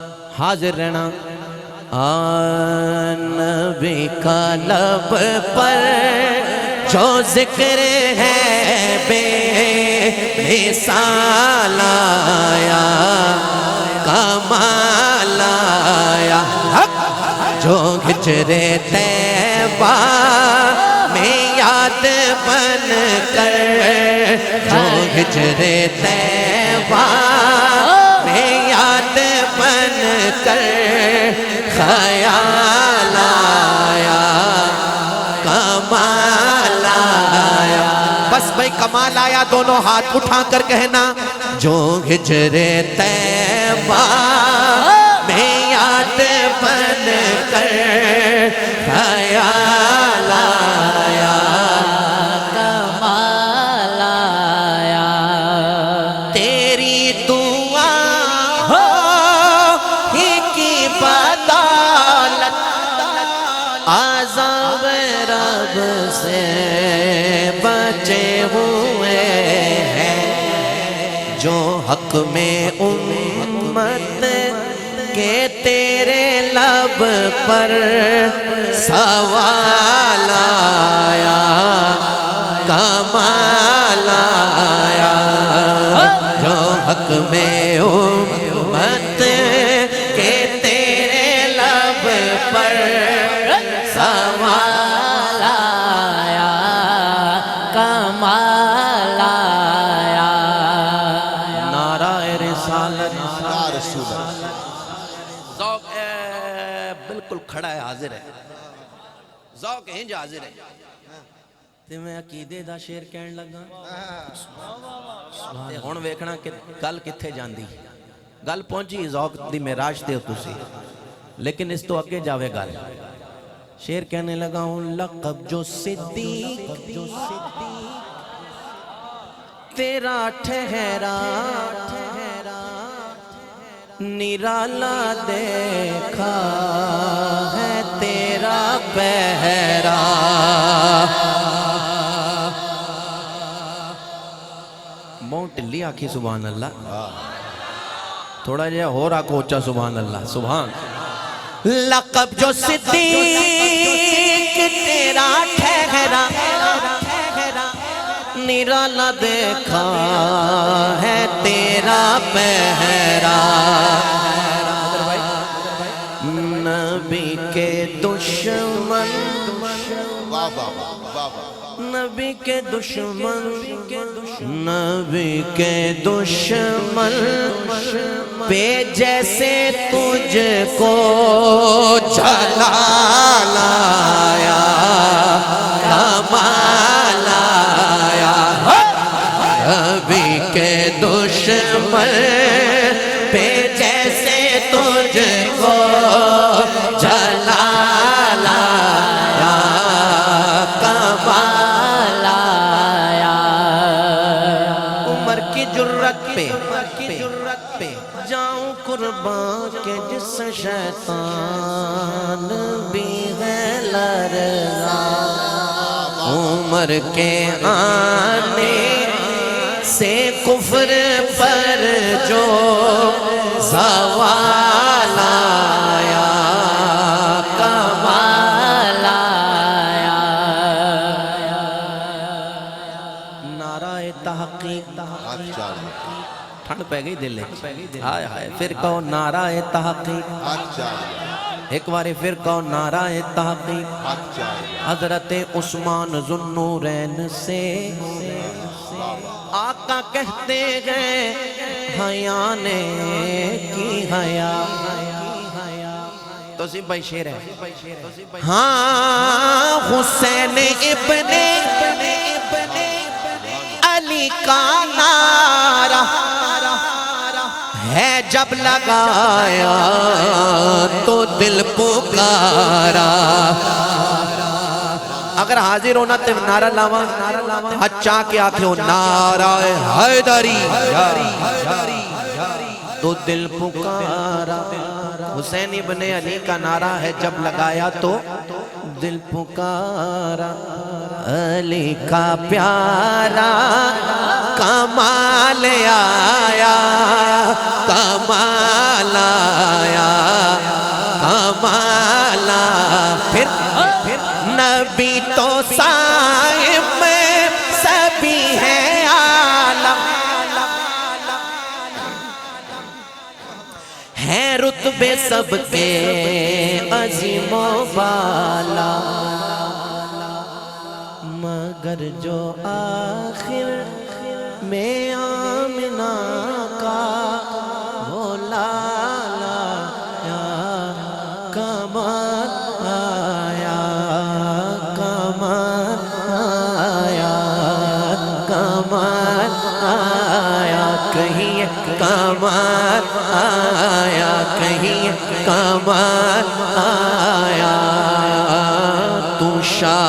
حاضر رہنا نبی کا لب پر جو ذکر ہے بے مثال آیا کمال آیا جو ہجرِ طیبہ میں یاد بن کر جو ہجرِ طیبہ میں یاد بن کر خیال آیا کمال آیا بس بھائی کمال آیا دونوں ہاتھ اٹھا کر کہنا جو ہجرِ طیبہ میں یاد بن کر خیال آیا کمال آیا تیری دعا ہی کی بدولت عذاب رب سے بچے ہوئے ہیں جو حق میں امت کہ تیرے لب پر سوال آیا کمال آیا جو حق میں امت کہ تیرے لب پر سوال آیا کمال آیا نعرہ رسالت یا رسول اللہ ذوق بالکل کھڑا ہے حاضر ہے ذوق انج حاضر ہے تے میں عقیدے دا شعر کہن لگا تے ہن ویکھنا کہ گل کتھے جاندی گل پہنچی ذوق دی معراج تے تسی لیکن اس تو اگے جاوے گل شعر کہنے لگا ہوں لقب جو صدیق تیرا ٹھہرا نرالا دیکھا ہے تیرا پہرا مونٹ لی آکھی سبحان اللہ تھوڑا جہاں ہو رہا کوچا سبحان اللہ سبحان لقب جو صدیق تیرا ٹھہرا نرالا دیکھا ہے تیرا پہرا نبی کے دشمن نبی کے دشمن نبی کے دشمن پہ جیسے تجھ کو جلال آیا کمال آیا نبی کے دشمن پہ جیسے تجھ کو جلال آیا کمال آیا عمر کی جرت پہ جاؤں قربان کے جس شیطان بھی ہے لرزا عمر کے آنے سے کفر پر جو زوال آیا کمال آیا نعرہ تحقیق ٹھنڈ پہ گئی دل ہائے ہائے پھر کہو نعرہ تحقیق ایک باری پھر کہو نعرہ تحقیق حضرت عثمان ذو النورین سے آقا کہتے گئے حیا نے کی حیا تو سی بھائی شیر ہے ہاں حسین ابن علی کا نعرہ ہے جب لگایا تو دل پکارا اگر حاضر ہونا تو نعرہ لاوا اچھا کیا آکھو نعرہ حیدری تو دل پکارا حسین ابن علی کا نعرہ ہے جب لگایا تو دل پکارا علی کا پیارا کمال آیا کمال آیا کمال آیا پھر نبی تو صاحب میں سبھی ہے عالم ہے رتبے سب کے عظیم و بالا مگر جو آخر میں آمنہ کا وہ لالا یا کمال آیا کمال آیا کمال آیا کہیں کمال آیا کہیں کمال آیا تو شاہ